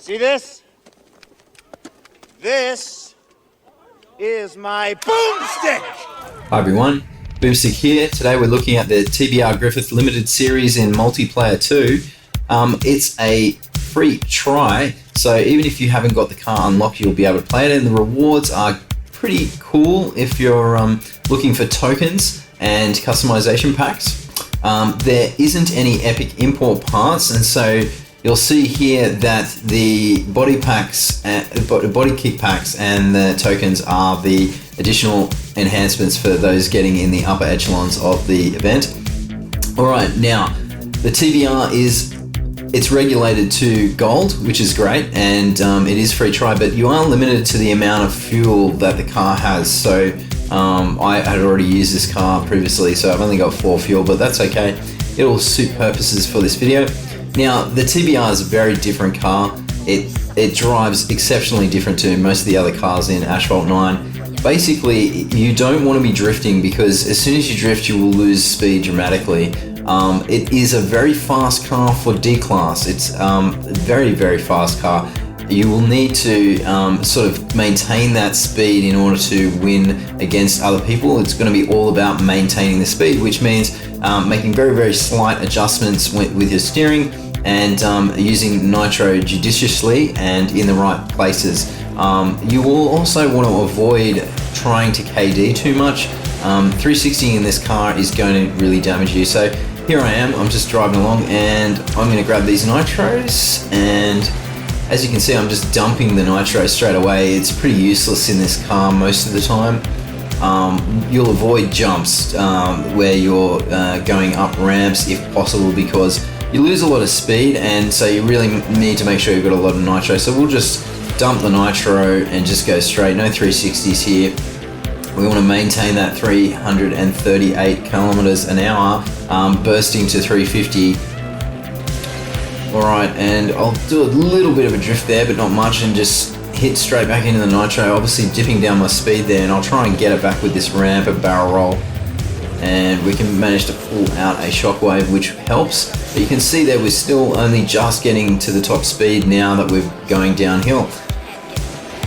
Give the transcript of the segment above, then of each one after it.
See this? This is my boomstick! Hi everyone, Boomstick here. Today we're looking at the TVR Grffith Limited Series in Multiplayer 2. It's a free try, so even if you haven't got the car unlocked, you'll be able to play it, and the rewards are pretty cool if you're looking for tokens and customization packs. There isn't any epic import parts, and so you'll see here that the body kit packs and the tokens are the additional enhancements for those getting in the upper echelons of the event. Alright, now the TVR it's regulated to gold, which is great, and it is free try, but you are limited to the amount of fuel that the car has. So I had already used this car previously, so I've only got 4 fuel, but that's okay. It'll suit purposes for this video. Now, the TVR is a very different car. It drives exceptionally different to most of the other cars in Asphalt 9. Basically, you don't want to be drifting, because as soon as you drift, you will lose speed dramatically. It is a very fast car for D-Class. It's a very, very fast car. You will need to sort of maintain that speed in order to win against other people. It's going to be all about maintaining the speed, which means making very, very slight adjustments with your steering, and using nitro judiciously and in the right places. You will also want to avoid trying to KD too much. 360 in this car is going to really damage you. So here I am, I'm just driving along, and I'm going to grab these nitros, and as you can see, I'm just dumping the nitro straight away. It's pretty useless in this car most of the time. You'll avoid jumps where you're going up ramps if possible, because you lose a lot of speed, and so you really need to make sure you've got a lot of nitro. So we'll just dump the nitro and just go straight, no 360s here. We want to maintain that 338 kilometers an hour, bursting to 350. Alright, and I'll do a little bit of a drift there, but not much, and just hit straight back into the nitro, obviously dipping down my speed there, and I'll try and get it back with this ramp, a barrel roll. And we can manage to pull out a shockwave, which helps. But you can see that we're still only just getting to the top speed now that we're going downhill.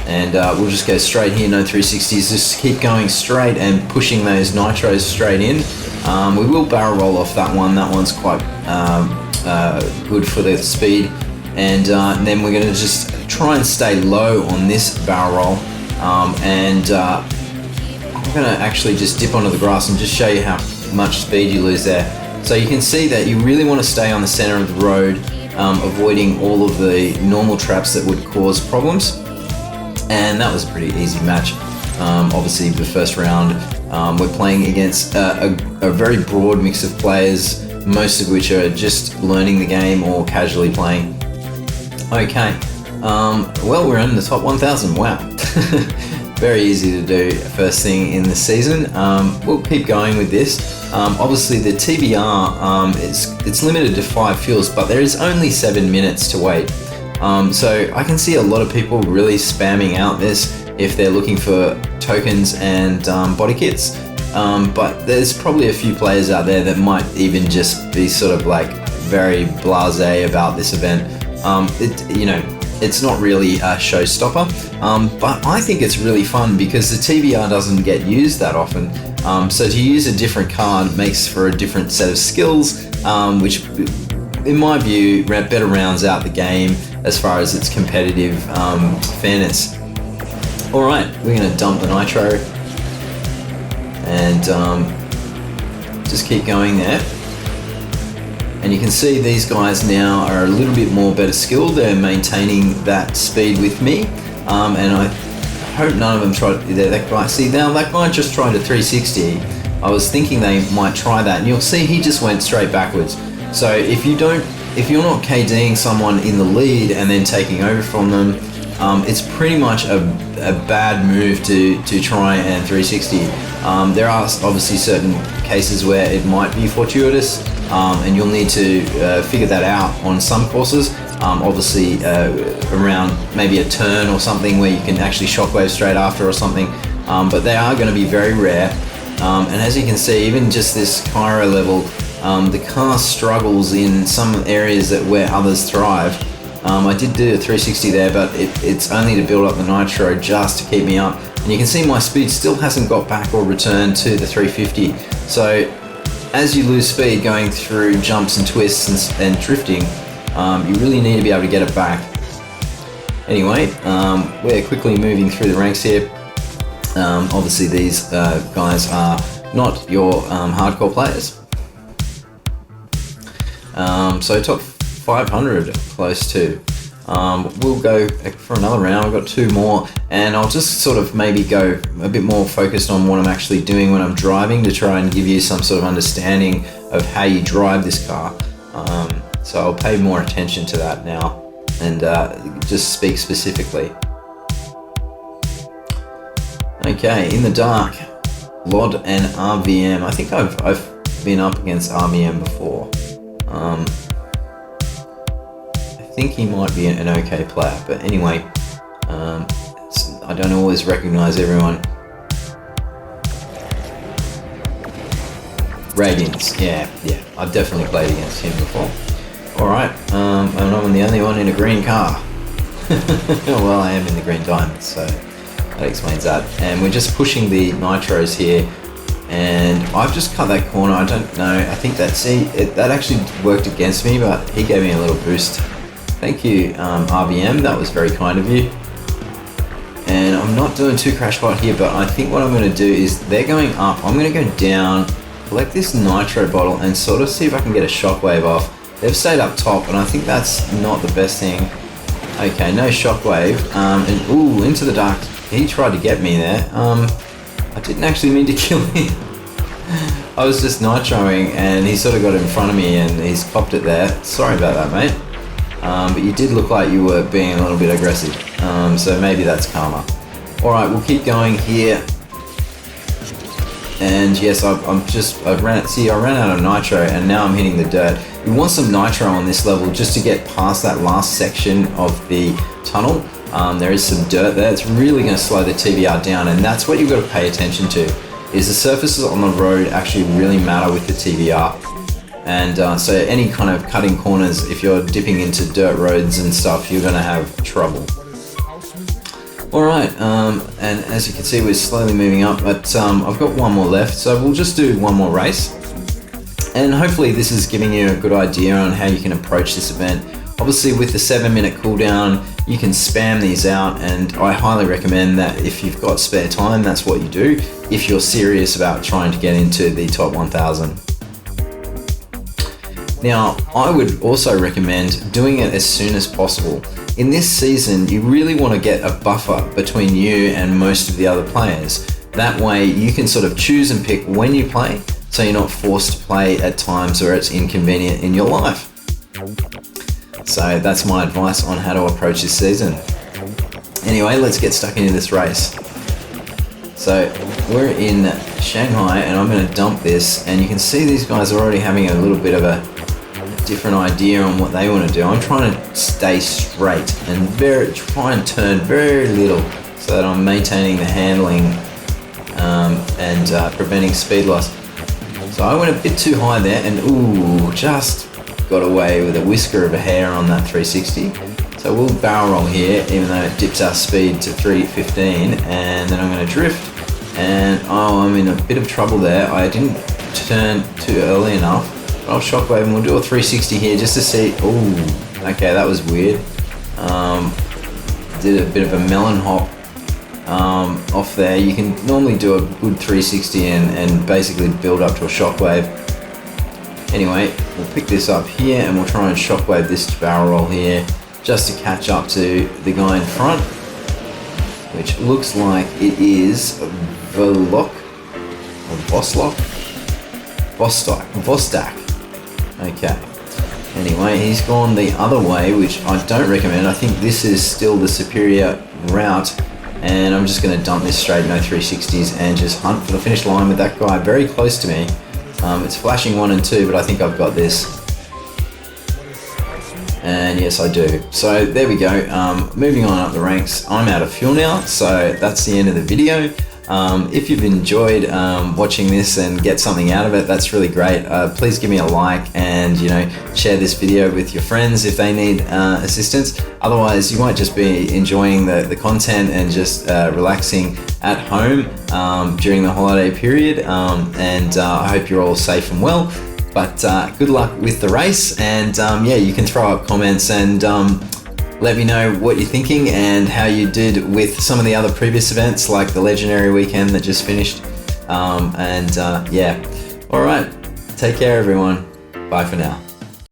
And we'll just go straight here, no 360s, just keep going straight and pushing those nitros straight in. We will barrel roll off that one. That one's quite good for the speed. And then we're going to just try and stay low on this barrel roll. I'm going to actually just dip onto the grass and just show you how much speed you lose there. So you can see that you really want to stay on the center of the road, avoiding all of the normal traps that would cause problems. And that was a pretty easy match. Obviously the first round, we're playing against a very broad mix of players, most of which are just learning the game or casually playing. Okay, well, we're in the top 1,000, wow. Very easy to do first thing in the season. We'll keep going with this. Obviously the TVR, it's limited to 5 fuels, but there is only 7 minutes to wait. So I can see a lot of people really spamming out this if they're looking for tokens and body kits. But there's probably a few players out there that might even just be sort of like very blasé about this event. It's not really a showstopper, but I think it's really fun because the TVR doesn't get used that often. So to use a different card makes for a different set of skills, which in my view better rounds out the game as far as its competitive fairness. Alright, we're going to dump the nitro and just keep going there. And you can see these guys now are a little bit more better skilled. They're maintaining that speed with me, and I hope none of them tried that guy. See, now that guy just tried a 360. I was thinking they might try that, and you'll see he just went straight backwards. So if you're not KDing someone in the lead and then taking over from them, it's pretty much a bad move to try and 360. There are obviously certain cases where it might be fortuitous, and you'll need to figure that out on some courses. Obviously around maybe a turn or something where you can actually shockwave straight after or something, but they are going to be very rare. And as you can see, even just this Cairo level, the car struggles in some areas where others thrive. I did do a 360 there, but it's only to build up the nitro just to keep me up. And you can see my speed still hasn't got back or returned to the 350. So as you lose speed going through jumps and twists and drifting, you really need to be able to get it back. Anyway, we're quickly moving through the ranks here. Obviously these guys are not your hardcore players. So top 500 close to. We'll go for another round. I've got 2 more, and I'll just sort of maybe go a bit more focused on what I'm actually doing when I'm driving to try and give you some sort of understanding of how you drive this car. So I'll pay more attention to that now and just speak specifically. Okay, in the dark, LOD and RVM. I think I've been up against RVM before. I think he might be an okay player, but anyway, I don't always recognize everyone. Radiance, yeah, I've definitely played against him before. Alright, and I'm the only one in a green car. Well, I am in the green diamond, so that explains that. And we're just pushing the nitros here, and I've just cut that corner. I don't know, I think that actually worked against me, but he gave me a little boost. Thank you, RVM, that was very kind of you. And I'm not doing too crash pot here, but I think what I'm going to do is they're going up. I'm going to go down, collect this nitro bottle, and sort of see if I can get a shockwave off. They've stayed up top, and I think that's not the best thing. Okay, no shockwave. And ooh, into the dark. He tried to get me there. I didn't actually mean to kill him. I was just nitroing, and he sort of got in front of me, and he's copped it there. Sorry about that, mate. But you did look like you were being a little bit aggressive, so maybe that's karma. Alright, we'll keep going here. And yes, I ran out of nitro, and now I'm hitting the dirt. You want some nitro on this level just to get past that last section of the tunnel. There is some dirt there. It's really going to slow the TVR down, and that's what you've got to pay attention to, is the surfaces on the road actually really matter with the TVR. And so any kind of cutting corners, if you're dipping into dirt roads and stuff, you're going to have trouble. Alright, and as you can see, we're slowly moving up, but I've got 1 more left, so we'll just do 1 more race. And hopefully this is giving you a good idea on how you can approach this event. Obviously with the 7-minute cooldown, you can spam these out, and I highly recommend that if you've got spare time, that's what you do, if you're serious about trying to get into the top 1000. Now, I would also recommend doing it as soon as possible. In this season, you really want to get a buffer between you and most of the other players. That way you can sort of choose and pick when you play, so you're not forced to play at times where it's inconvenient in your life. So that's my advice on how to approach this season. Anyway, let's get stuck into this race. So we're in Shanghai, and I'm going to dump this, and you can see these guys are already having a little bit of a different idea on what they want to do. I'm trying to stay straight and try and turn very little, so that I'm maintaining the handling and preventing speed loss. So I went a bit too high there, and ooh, just got away with a whisker of a hair on that 360. So we'll barrel roll here, even though it dips our speed to 315, and then I'm going to drift, and oh, I'm in a bit of trouble there. I didn't turn too early enough. I'll shockwave, and we'll do a 360 here just to see. Ooh, okay, that was weird. Did a bit of a melon hop off there. You can normally do a good 360 and basically build up to a shockwave. Anyway, we'll pick this up here, and we'll try and shockwave this barrel roll here just to catch up to the guy in front, which looks like it is Vostok. Okay. Anyway, he's gone the other way, which I don't recommend. I think this is still the superior route, and I'm just going to dump this straight, no 360s, and just hunt for the finish line with that guy very close to me. It's flashing 1 and 2, but I think I've got this. And yes, I do. So there we go. Moving on up the ranks. I'm out of fuel now, so that's the end of the video. If you've enjoyed watching this and get something out of it, that's really great. Please give me a like and share this video with your friends if they need assistance. Otherwise, you might just be enjoying the content and just relaxing at home during the holiday period. And I hope you're all safe and well. But good luck with the race, and yeah, you can throw up comments and let me know what you're thinking and how you did with some of the other previous events, like the legendary weekend that just finished. Yeah, all right, take care everyone, bye for now.